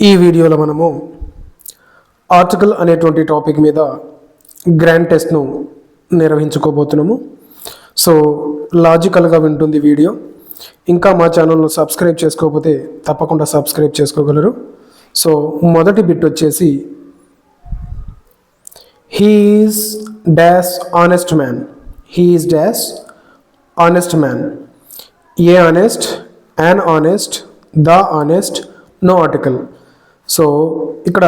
ఈ వీడియోలో మనము ఆర్టికల్ అనేటువంటి టాపిక్ మీద గ్రాండ్ టెస్ట్ను నిర్వహించుకోబోతున్నాము. సో లాజికల్గా వింటుంది వీడియో. ఇంకా మా ఛానల్ను సబ్స్క్రైబ్ చేసుకోకపోతే తప్పకుండా సబ్స్క్రైబ్ చేసుకోగలరు. సో మొదటి బిట్ వచ్చేసి he is dash honest man. He is dash honest man. A honest, an honest, the honest, no article. So ఇక్కడ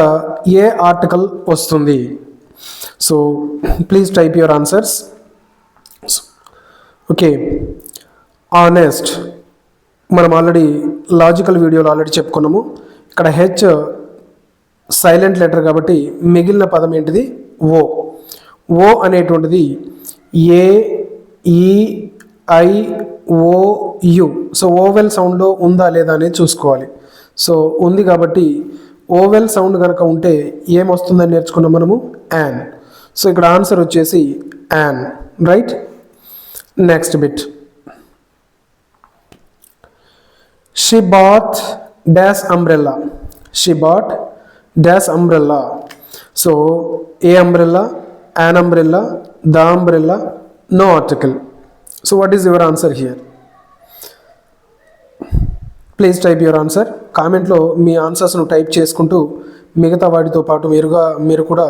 ఏ ఆర్టికల్ వస్తుంది? So please type your answers. Okay, honest మనం already logical వీడియోలో already చెప్పుకున్నాము. ఇక్కడ H silent letter కాబట్టి మిగిలిన పదం ఏంటిది? ఓ. ఓ అనేటువంటిది A, E, I, O, U. So vowel సౌండ్లో ఉందా లేదా అనేది చూసుకోవాలి. సో ఉంది కాబట్టి ఓవెల్ సౌండ్ కనుక ఉంటే ఏమొస్తుందని నేర్చుకున్నాం మనము? యాన్. సో ఇక్కడ ఆన్సర్ వచ్చేసి an, right. Next bit. She bought dash umbrella. She bought dash umbrella. So a umbrella, an umbrella, the umbrella, no article. So what is your answer here? Please type your answer. కామెంట్లో మీ ఆన్సర్స్ను type చేసుకుంటూ మిగతా వాటితో పాటు మీరు కూడా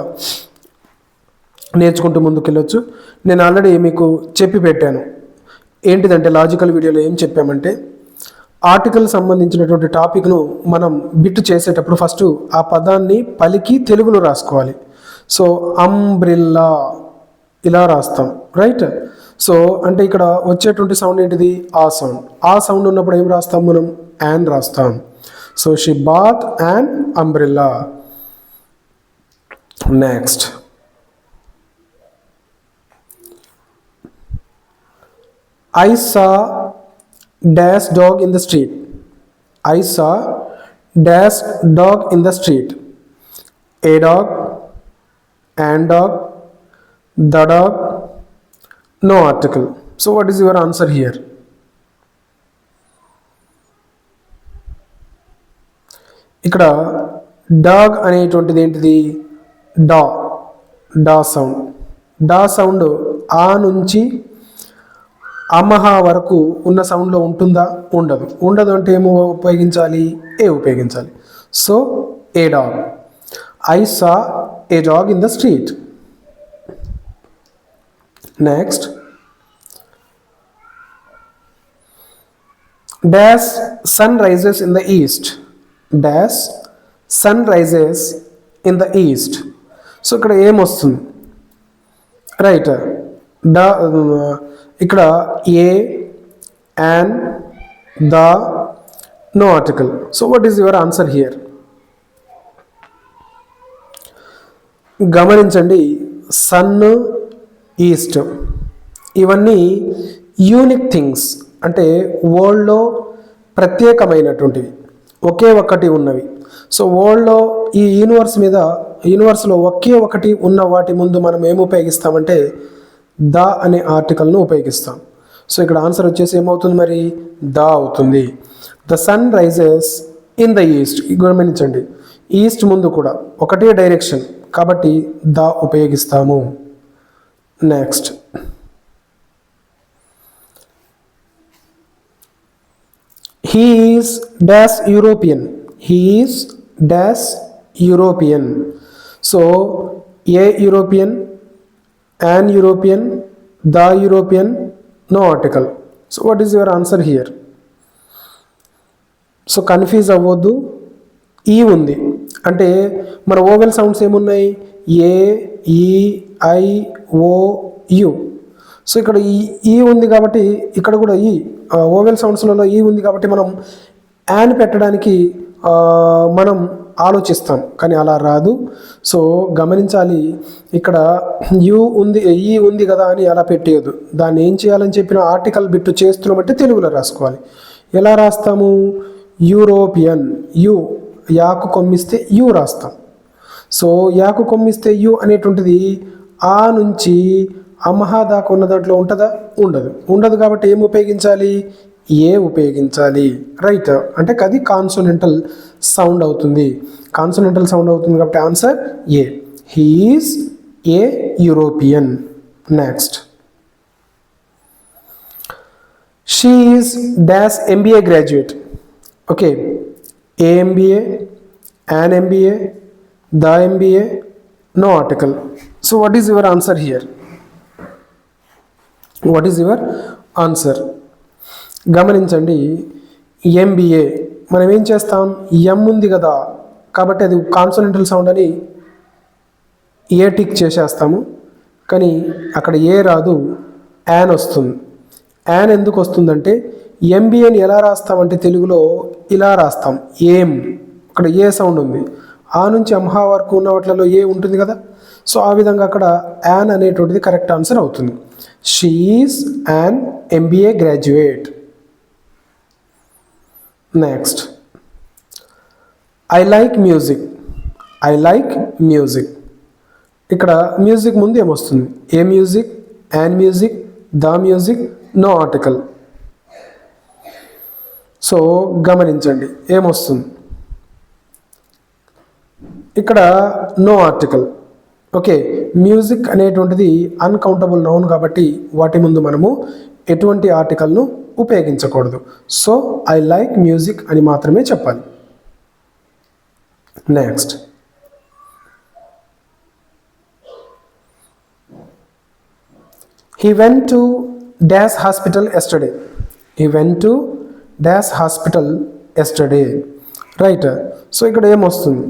నేర్చుకుంటూ ముందుకెళ్ళొచ్చు. నేను ఆల్రెడీ మీకు చెప్పి పెట్టాను. ఏంటిదంటే లాజికల్ వీడియోలో ఏం చెప్పామంటే ఆర్టికల్ సంబంధించినటువంటి టాపిక్ను మనం బిట్ చేసేటప్పుడు ఫస్ట్ ఆ పదాన్ని పలికి తెలుగులో రాసుకోవాలి. సో అంబ్రిల్లా ఇలా రాస్తాం, రైట్. సో అంటే ఇక్కడ వచ్చేటువంటి సౌండ్ ఏంటిది? ఆ సౌండ్. ఆ సౌండ్ ఉన్నప్పుడు ఏం రాస్తాం మనం? యాన్ రాస్తాం. So she bought an umbrella. Next. I saw dash dog in the street. I saw dash dog in the street. A dog, an dog, the dog, no article. So what is your answer here? ఇక్కడ dog అనేటువంటిది ఏంటిది? డా. డా sound. డా sound ఆ నుంచి అమహ వరకు ఉన్న సౌండ్లో ఉంటుందా? ఉండదు. ఉండదు అంటే ఏమో ఉపయోగించాలి? ఏ ఉపయోగించాలి. So a dog. I saw a dog in the street. Next. Dash sun rises in the east. Dash sun rises in the east. So ఇక్కడ ఏమొస్తుంది? రైట్. డా ఇక్కడ a, an, the, no article. So what is your answer here? గమనించండి, sun, east ఇవన్నీ unique things, అంటే వరల్డ్లో ప్రత్యేకమైనటువంటివి, ఒకే ఒక్కటి ఉన్నవి. సో వరల్డ్లో ఈ యూనివర్స్లో ఒకే ఒకటి ఉన్న వాటి ముందు మనం ఏం ఉపయోగిస్తామంటే ద అనే ఆర్టికల్ను ఉపయోగిస్తాం. సో ఇక్కడ ఆన్సర్ వచ్చేసి ఏమవుతుంది మరి? ద అవుతుంది. The sun rises in the east. గమనించండి, ఈస్ట్ ముందు కూడా ఒకటే డైరెక్షన్ కాబట్టి ద ఉపయోగిస్తాము. Next. He is dash European. He is dash European. So a European, an European, the European, no article. So what is your answer here? So confuse అవ్వద్దు. ఈ ఉంది అంటే మన ఓవెల్ సౌండ్స్ ఏమున్నాయి? ఏ, E, I, O, U. So ఇక్కడ ఈ ఉంది కాబట్టి ఇక్కడ కూడా ఈ ఓవెల్ సౌండ్స్లలో ఈ ఉంది కాబట్టి మనం యాన్ పెట్టడానికి మనం ఆలోచిస్తాం, కానీ అలా రాదు. సో గమనించాలి, ఇక్కడ యు ఉంది, ఈ ఉంది కదా అని అలా పెట్టేయదు. దాన్ని ఏం చేయాలని చెప్పిన ఆర్టికల్ బిట్టు చేస్తున్నామంటే తెలుగులో రాసుకోవాలి. ఎలా రాస్తాము? యూరోపియన్. యు యాకు కొమ్మిస్తే యు రాస్తాం. సో యాకు కొమ్మిస్తే యు అనేటువంటిది ఆ నుంచి అమహ దాకా ఉన్న దాంట్లో ఉంటుందా? ఉండదు. ఉండదు కాబట్టి ఏం ఉపయోగించాలి? ఏ ఉపయోగించాలి, రైట్. అంటే అది కాన్సోనెంటల్ సౌండ్ అవుతుంది, కాన్సోనెంటల్ సౌండ్ అవుతుంది కాబట్టి answer A. He is a European. Next, she is dash MBA graduate. Okay, A MBA, an MBA, the MBA, no article. So what is your answer here? What is your answer? గమనించండి, MBA మనం ఏం చేస్తాం, ఎం ఉంది కదా కాబట్టి అది కాన్సోనెంటల్ sound అని ఏ tick చేసేస్తాము, కానీ అక్కడ ఏ రాదు, యాన్ వస్తుంది. యాన్ ఎందుకు వస్తుందంటే MBAని ఎలా రాస్తామంటే తెలుగులో ఇలా రాస్తాం, ఏం, అక్కడ ఏ సౌండ్ ఉంది, ఆ నుంచి అంహా వరకు ఉన్న వాటిలో ఏ ఉంటుంది కదా, సో ఆ విధంగా అక్కడ యాన్ అనేటువంటిది కరెక్ట్ ఆన్సర్ అవుతుంది. She is an MBA graduate. Next, I like music. I like music. ఇక్కడ మ్యూజిక్ ముందు ఏమొస్తుంది, a music, an music, the music, no article. So గమనించండి ఏమొస్తుంది ఇక్కడ, నో ఆర్టికల్. ఓకే, మ్యూజిక్ అనేటువంటిది అన్కౌంటబుల్ నౌన్ కాబట్టి వాటి ముందు మనము ఎటువంటి ఆర్టికల్ను ఉపయోగించకూడదు. సో ఐ లైక్ మ్యూజిక్ అని మాత్రమే చెప్పాలి. Next, he went to dash hospital yesterday. He went to dash hospital yesterday. Right. So ఇక్కడ ఏమొస్తుంది,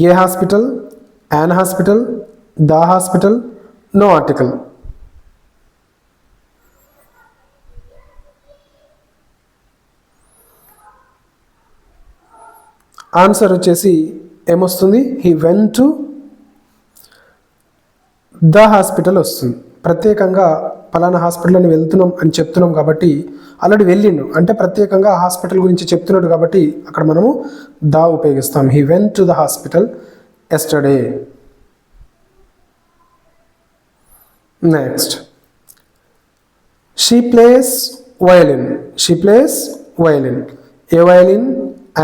a hospital, an hospital, the hospital, no article. Answer వచ్చేసి ఏమొస్తుంది, he went to the hospital వస్తుంది. ప్రత్యేకంగా పలానా హాస్పిటల్ అని వెళ్తున్నాం అని చెప్తున్నాం కాబట్టి ఆల్రెడీ వెళ్ళిండు అంటే ప్రత్యేకంగా హాస్పిటల్ గురించి చెప్తున్నాడు కాబట్టి అక్కడ మనము ద ఉపయోగిస్తాం. He went to the hospital yesterday. Next, she plays violin. She plays violin. A violin,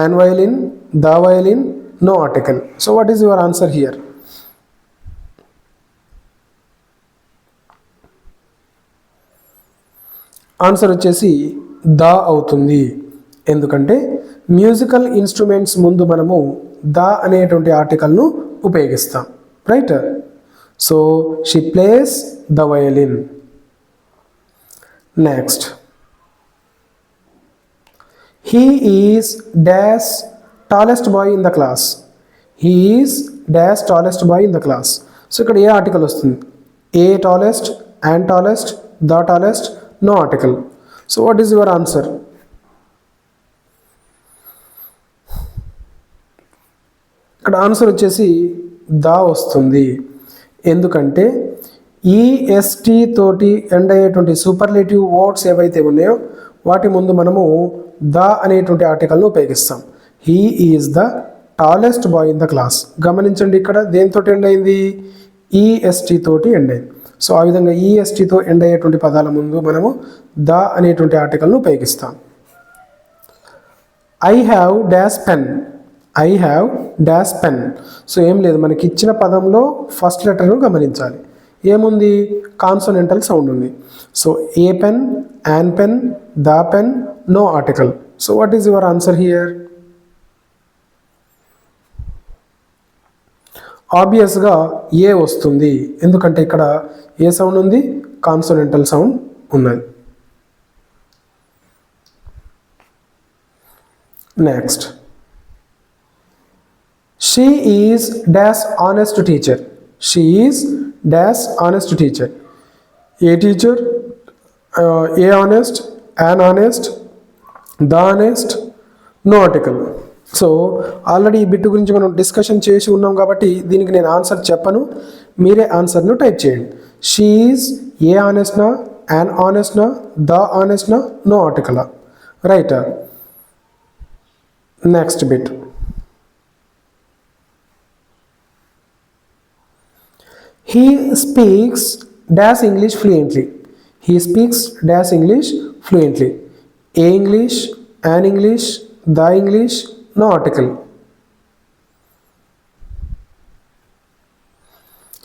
an violin, the violin, no article. So what is your answer here? Answer వచ్చేసి ద అవుతుంది. ఎందుకంటే musical instruments ముందు మనము the అనేటువంటి ఆర్టికల్ను ఉపయోగిస్తాం. Right. So she plays the violin. Next, he is dash tallest boy in the class. He is dash tallest boy in the class. So ఇక్కడ ఏ article వస్తుంది, a tallest, an tallest, the tallest, no article. So what is your answer? ఇక్కడ answer వచ్చేసి the వస్తుంది. ఎందుకంటే EST తోటి end అయ్యేటువంటి superlative words ఏవైతే ఉన్నాయో వాటి ముందు మనము ద అనేటువంటి ఆర్టికల్ను ఉపయోగిస్తాం. He is the tallest boy in the class. గమనించండి ఇక్కడ దేంతో ఎండ్ అయింది, ఈఎస్టీ తోటి ఎండ్ అయింది. సో ఆ విధంగా ఈఎస్టీతో ఎండ్ అయ్యేటువంటి పదాల ముందు మనము ద అనేటువంటి ఆర్టికల్ను ఉపయోగిస్తాం. I have dash pen. I have dash pen. So ఏం లేదు, మనకి ఇచ్చిన పదంలో ఫస్ట్ లెటర్ను గమనించాలి. ఏముంది, కాన్సోనెంటల్ సౌండ్ ఉంది. So a pen, an pen, the pen, no article. So what is your answer here? ఆబ్వియస్గా ఏ వస్తుంది. ఎందుకంటే ఇక్కడ ఏ సౌండ్ ఉంది, కాన్సోనెంటల్ సౌండ్ ఉన్నది. Next, she is dash honest teacher. She is dash honest teacher. A teacher, a honest, an honest, the honest, no article. So already ఈ bit గురించి మనం డిస్కషన్ చేసి ఉన్నాం కాబట్టి దీనికి నేను ఆన్సర్ చెప్పను, మీరే ఆన్సర్ను టైప్ చేయండి. షీ ఈజ్ ఏ ఆనెస్ట్నా, యాన్ ఆనెస్ట్నా, ద ఆనెస్ట్నా, నో ఆర్టికలా. Right. Next bit, he speaks dash English fluently. He speaks dash English fluently. A English, an English, the English, no article.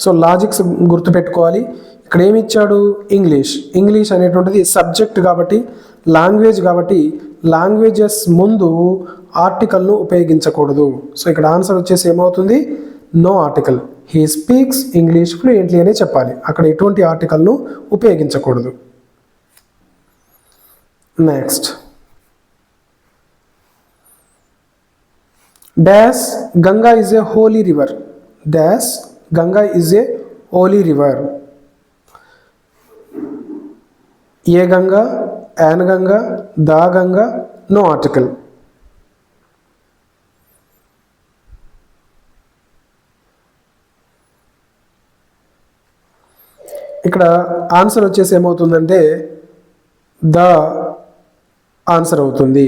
So logics గుర్తుపెట్టుకోవాలి. ఇక్కడ ఏమి ఇచ్చాడు? ఇంగ్లీష్. ఇంగ్లీష్ అనేటువంటిది subject కాబట్టి, లాంగ్వేజ్ కాబట్టి లాంగ్వేజెస్ ముందు ఆర్టికల్ను ఉపయోగించకూడదు. సో ఇక్కడ ఆన్సర్ వచ్చేసి ఏమవుతుంది? No article. He speaks English fluently అనే చెప్పాలి. అక్కడ ఎటువంటి ఆర్టికల్ను ఉపయోగించకూడదు. Next, dash Ganga is a holy river. Dash Ganga is a holy river. A Ganga, an Ganga, the Ganga, no article. ఇక్కడ ఆన్సర్ వచ్చేసి ఏమవుతుందంటే ద ఆన్సర్ అవుతుంది.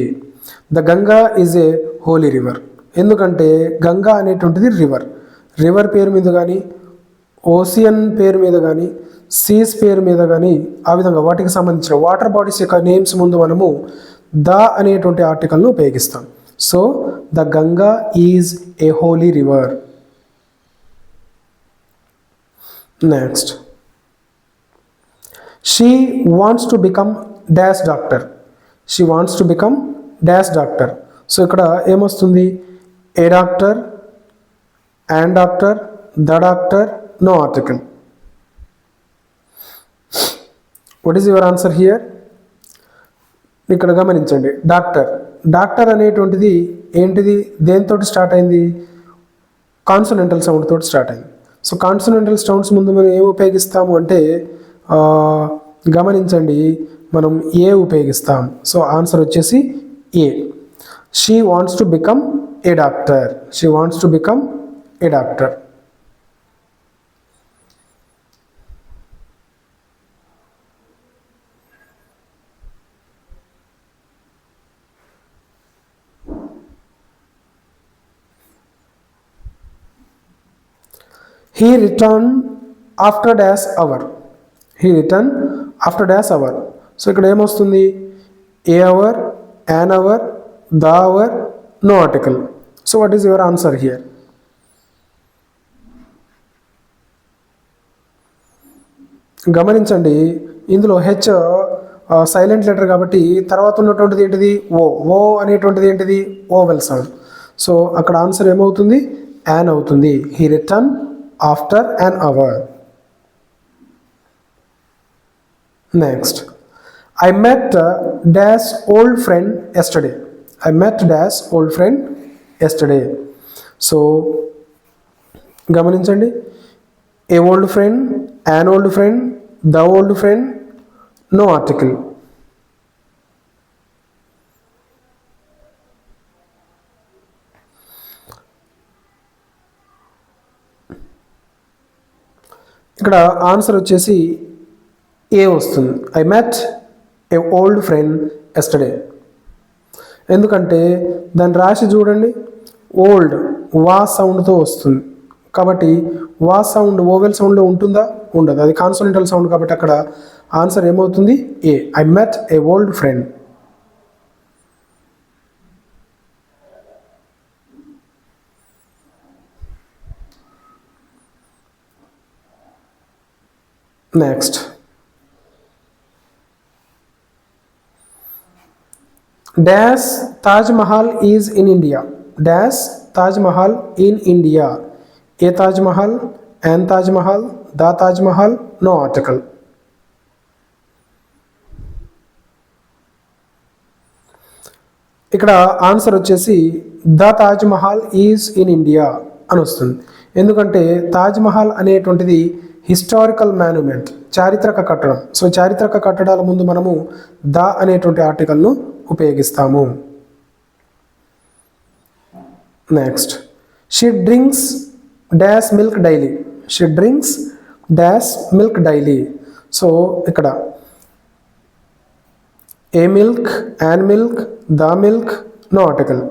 The Ganga is a holy river. ఎందుకంటే గంగా అనేటువంటిది రివర్. రివర్ పేరు మీద కానీ, ఓసియన్ పేరు మీద కానీ, సీస్ పేరు మీద కానీ, ఆ విధంగా వాటికి సంబంధించిన వాటర్ బాడీస్ యొక్క నేమ్స్ ముందు మనము ద అనేటువంటి ఆర్టికల్ను ఉపయోగిస్తాం. So the Ganga is a holy river. Next, she wants to become dash doctor. She wants to become dash doctor. So ఇక్కడ ఏమొస్తుంది? A doctor, an doctor, the doctor, no article. What is your answer here? ఇక్కడ గమనించండి. Doctor. Doctor అనేటువంటిది ఏంటిది? దేనితో start అయింది? Consonantal sound తోటి start అయింది. సో కాన్సోనెంటల్ సౌండ్స్ ముందు మనం ఏమి ఉపయోగిస్తాము అంటే గమనించండి, మనం ఏ ఉపయోగిస్తాం. సో ఆన్సర్ వచ్చేసి a. She wants to become a doctor. She wants to become a doctor. He returned after dash hour. He returned after dash hour. So ఇక్కడ ఏమొస్తుంది? A hour, an hour, the hour, no article. So what is your answer here? గమనించండి, ఇందులో H silent letter కాబట్టి తర్వాత ఉన్నటువంటిది ఏంటిది? ఓ. O అనేటువంటిది ఏంటిది? Vowel sound. సో అక్కడ ఆన్సర్ ఏమవుతుంది? యాన్ అవుతుంది. He return after an hour. Next, I met dash old friend yesterday. I met dash old friend yesterday. So గమనించండి, a old friend, an old friend, the old friend, no article. ఇక్కడ answer వచ్చేసి a వస్తుంది. I met a old friend yesterday. ఎందుకంటే దాన్ని రాసి చూడండి, old వా సౌండ్తో వస్తుంది కాబట్టి వా సౌండ్ ఓవెల్ సౌండ్లో ఉంటుందా? ఉండదు. అది కాన్సోనెంటల్ సౌండ్ కాబట్టి అక్కడ ఆన్సర్ ఏమవుతుంది? A. I met a old friend. Next, dash Taj Mahal is in India. Dash Taj Mahal in India. A Taj Mahal, an Taj Mahal, the Taj Mahal, no article. ఇక్కడ ఆన్సర్ వచ్చేసి the Taj Mahal is in India అని వస్తుంది. ఎందుకంటే తాజ్ మహల్ అనేటువంటిది హిస్టారికల్ మాన్యుమెంట్, చారిత్రక కట్టడం. సో చారిత్రక కట్టడాల ముందు మనము ద అనేటువంటి ఆర్టికల్ను ఉపయోగిస్తాము. Next, she drinks dash milk daily. She drinks dash milk daily. So ఇక్కడ a milk, an milk, the milk, no article.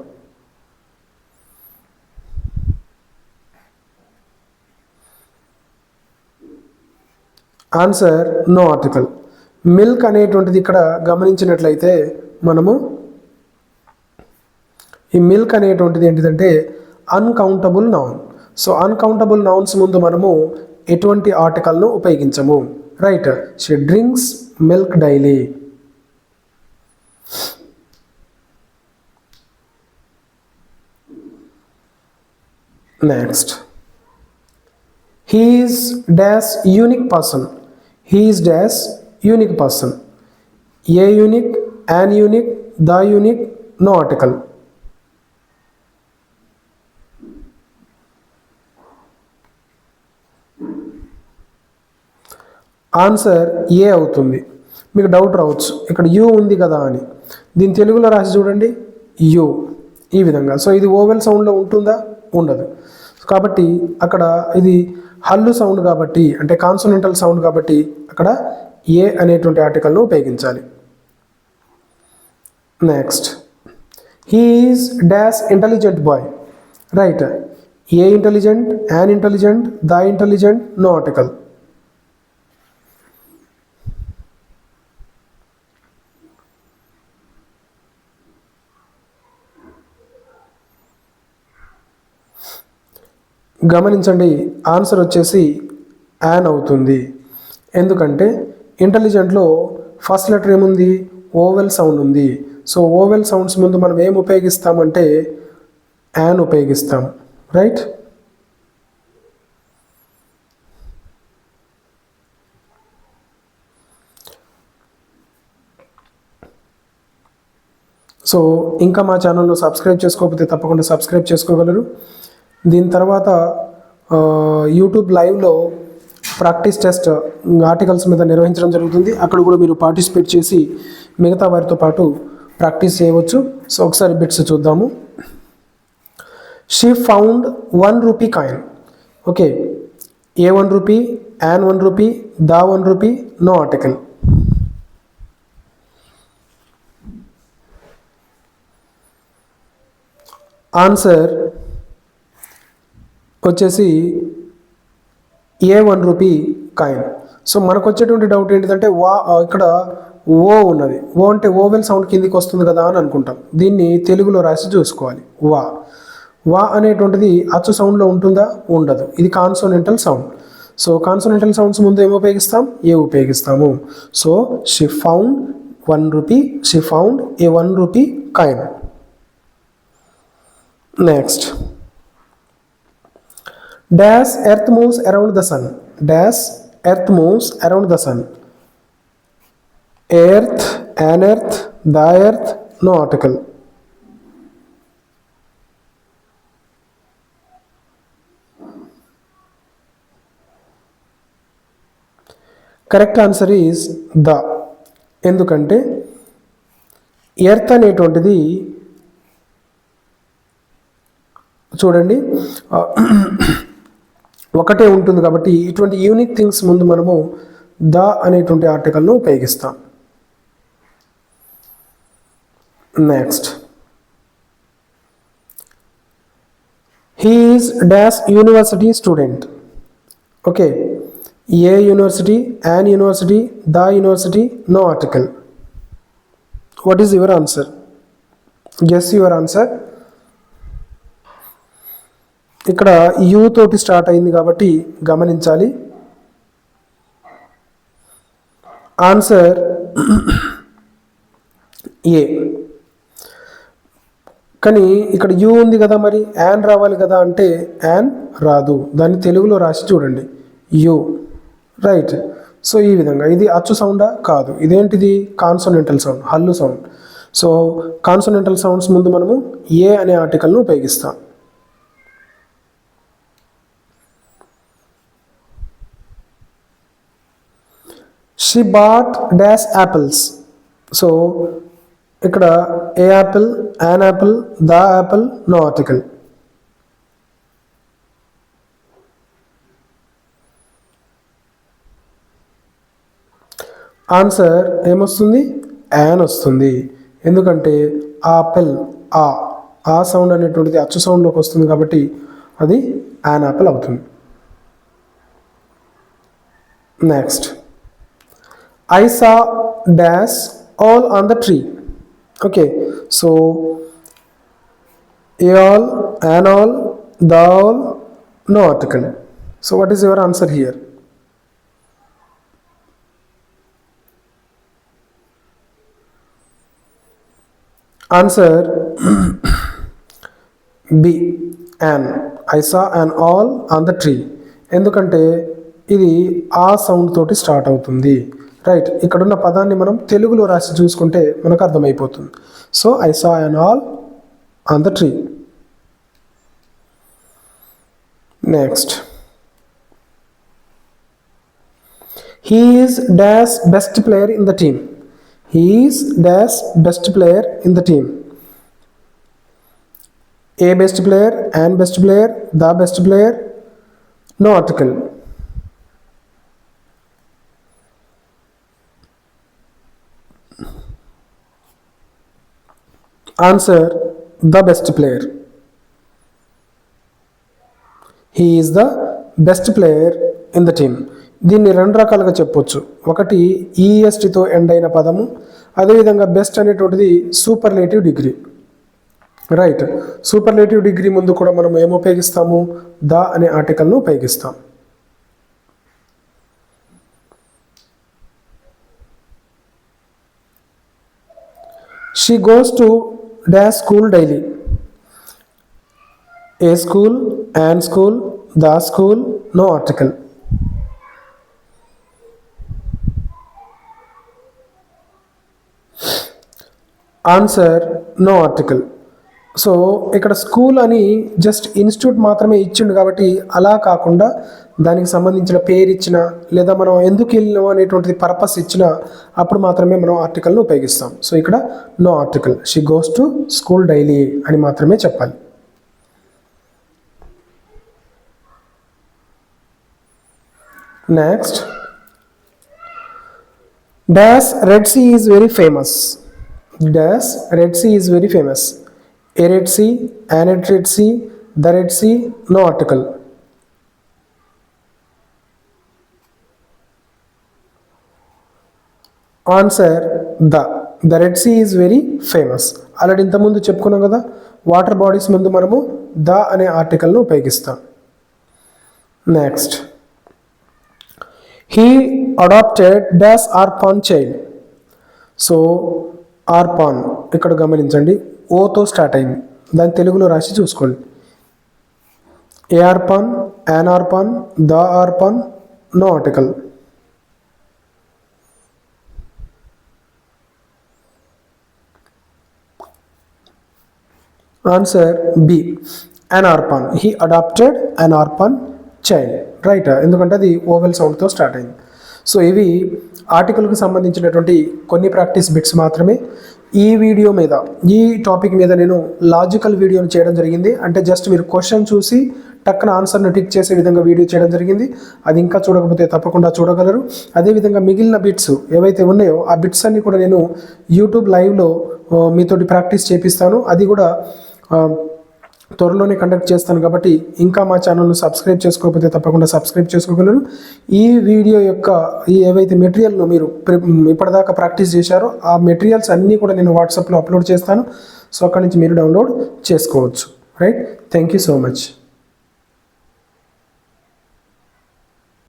Answer no article. Milk అనేటువంటిది ఇక్కడ గమనించినట్లయితే మనము ఈ మిల్క్ అనేటువంటిది ఏంటిదంటే uncountable noun. So uncountable nouns ముందు మనము ఎటువంటి ఆర్టికల్ను ఉపయోగించము. Right, she drinks milk daily. Next, he is dash unique person. He is dash unique person. A unique, an unique, the unique, no article. Answer a అవుతుంది. మీకు doubt రావచ్చు ఇక్కడ you ఉంది కదా అని. దీని తెలుగులో రాసి చూడండి, యు ఈ విధంగా. సో ఇది ఓవెల్ సౌండ్లో ఉంటుందా? ఉండదు. కాబట్టి అక్కడ ఇది హల్లు సౌండ్ కాబట్టి, అంటే కాన్సోనెంటల్ సౌండ్ కాబట్టి అక్కడ ఏ అనేటువంటి ఆర్టికల్ను ఉపయోగించాలి. Next, he is dash intelligent boy. Right, a intelligent, an intelligent, the intelligent, no article. గమనించండి, ఆన్సర్ వచ్చేసి యాన్ అవుతుంది. ఎందుకంటే ఇంటెలిజెంట్లో ఫస్ట్ లెటర్ ఏముంది? ఓవెల్ సౌండ్ ఉంది. సో ఓవెల్ సౌండ్స్ ముందు మనం ఏం ఉపయోగిస్తామంటే యాన్ ఉపయోగిస్తాం. రైట్, సో ఇంకా మా ఛానల్లో సబ్స్క్రైబ్ చేసుకోకపోతే తప్పకుండా సబ్స్క్రైబ్ చేసుకోగలరు. దీని తర్వాత యూట్యూబ్ లైవ్లో ప్రాక్టీస్ టెస్ట్ ఆర్టికల్స్ మీద నిర్వహించడం జరుగుతుంది. అక్కడ కూడా మీరు పార్టిసిపేట్ చేసి మిగతా వారితో పాటు ప్రాక్టీస్ చేయవచ్చు. సో ఒకసారి బిట్స్ చూద్దాము. She found 1 rupee coin. Okay, a 1 rupee, an 1 rupee, the 1 rupee, no article. Answer వచ్చేసి ఏ 1 రూపీ కాయిన్. సో మనకు వచ్చేటువంటి డౌట్ ఏంటిదంటే ఇక్కడ ఓ ఉన్నది. ఓ అంటే ఓవెల్ సౌండ్ కిందికి వస్తుంది కదా అని అనుకుంటాం. దీన్ని తెలుగులో రాసి చూసుకోవాలి. వా అనేటువంటిది అచ్చు సౌండ్లో ఉంటుందా? ఉండదు. ఇది కాన్సోనెంటల్ సౌండ్. సో కాన్సోనెంటల్ సౌండ్స్ ముందు ఏమి ఉపయోగిస్తాం? ఏ ఉపయోగిస్తాము. So she found 1 rupee, she found A 1 rupee coin. Next, dash earth moves around the sun. Dash earth moves around the sun. Earth, an earth, the earth, no article. Correct answer is the. ఎందుకంటే earth అనేటువంటిది చూడండి ఒకటే ఉంటుంది కాబట్టి ఇటువంటి unique things ముందు మనము the అనేటువంటి ఆర్టికల్ను ఉపయోగిస్తాం. Next, he is dash university student. Okay, a university, an university, the university, no article. What is your answer? Guess your answer. ఇక్కడ యూ తోటి స్టార్ట్ అయింది కాబట్టి గమనించాలి. Answer a. కానీ ఇక్కడ యూ ఉంది కదా, మరి యాన్ రావాలి కదా అంటే యాన్ రాదు. దాన్ని తెలుగులో రాసి చూడండి, యూ. రైట్, సో ఈ విధంగా ఇది అచ్చు సౌండా? కాదు. ఇదేంటిది? కాన్సోనెంటల్ సౌండ్, హల్లు సౌండ్. సో కాన్సోనెంటల్ సౌండ్స్ ముందు మనము ఏ అనే ఆర్టికల్ను ఉపయోగిస్తాం. She bought dash apples. So ఇక్కడ a apple, an apple, the apple, no article. Answer ఏమొస్తుంది? యాన్ వస్తుంది. ఎందుకంటే ఆపిల్, ఆ సౌండ్ అనేటువంటిది అచ్చు సౌండ్లోకి వస్తుంది కాబట్టి అది యాన్ యాపిల్ అవుతుంది. Next, I saw dash all on the tree. Okay, so a all, an all, the all, no article. So what is your answer here? Answer B, an. I saw an all on the tree. ఎందుకంటే ఇది ఆ sound తోటి start అవుతుంది. Right, ఇక్కడున్న పదాన్ని మనం తెలుగులో రాసి చూసుకుంటే మనకు అర్థమైపోతుంది. So I saw an all on the tree. Next, he is dash best player in the team. He is dash best player in the team. A best player, an best player, the best player, no article. Answer, the best player. He is the best player in the team. దీన్ని రెండు రకాలుగా చెప్పొచ్చు. ఒకటి ఈఎస్టితో end అయిన పదము, అదేవిధంగా best అనేటువంటిది superlative degree. Right, superlative degree ముందు కూడా మనం ఏం ఉపయోగిస్తాము? ద అనే ఆర్టికల్ను ఉపయోగిస్తాం. She goes to dash school daily. A school, an school, the school, no article. Answer, no article. So ఇక్కడ స్కూల్ అని జస్ట్ ఇన్స్టిట్యూట్ మాత్రమే ఇచ్చిండు కాబట్టి అలా కాకుండా దానికి సంబంధించిన పేరు ఇచ్చిన లేదా మనం ఎందుకు వెళ్ళినాం అనేటువంటిది పర్పస్ ఇచ్చిన అప్పుడు మాత్రమే మనం ఆర్టికల్ను ఉపయోగిస్తాం. సో ఇక్కడ no article, she goes to school daily అని మాత్రమే చెప్పాలి. Next, dash red sea is very famous. Dash Red Sea is very famous. A Red Sea, an Red Sea, the Red Sea, no article. Answer, the Red Sea is very famous. Already ఇంతకుముందు చెప్పుకున్నాం కదా, water bodies ముందు మనము the అనే ఆర్టికల్ను ఉపయోగిస్తాం. Next, he adopted dash orphan child. So orphan ఇక్కడ గమనించండి, ఓతో స్టార్ట్ అయింది, దాని తెలుగులో రాసి చూసుకోండి. A orphan, an orphan, the orphan, no article. Answer B, an orphan. He adopted an orphan child. Right, ఎందుకంటే అది ఓవెల్ సౌండ్తో స్టార్ట్ అయింది. సో ఇవి ఆర్టికల్కి సంబంధించినటువంటి కొన్ని ప్రాక్టీస్ బిట్స్ మాత్రమే. ఈ వీడియో మీద, ఈ టాపిక్ మీద నేను లాజికల్ వీడియోని చేయడం జరిగింది. అంటే జస్ట్ మీరు క్వశ్చన్ చూసి టక్కన ఆన్సర్ను టిక్ చేసే విధంగా వీడియో చేయడం జరిగింది. అది ఇంకా చూడకపోతే తప్పకుండా చూడగలరు. అదేవిధంగా మిగిలిన బిట్స్ ఏవైతే ఉన్నాయో ఆ బిట్స్ అన్నీ కూడా నేను యూట్యూబ్ లైవ్లో మీతోటి ప్రాక్టీస్ చేపిస్తాను. అది కూడా త్వరలోనే కండక్ట్ చేస్తాను. కాబట్టి ఇంకా మా ఛానల్ను సబ్స్క్రైబ్ చేసుకోకపోతే తప్పకుండా సబ్స్క్రైబ్ చేసుకోగలరు. ఈ వీడియో యొక్క ఈ ఏవైతే మెటీరియల్ను మీరు ఇప్పటిదాకా ప్రాక్టీస్ చేశారో ఆ మెటీరియల్స్ అన్నీ కూడా నేను వాట్సాప్లో అప్లోడ్ చేస్తాను. సో అక్కడి నుంచి మీరు డౌన్లోడ్ చేసుకోవచ్చు. Right, thank you so much.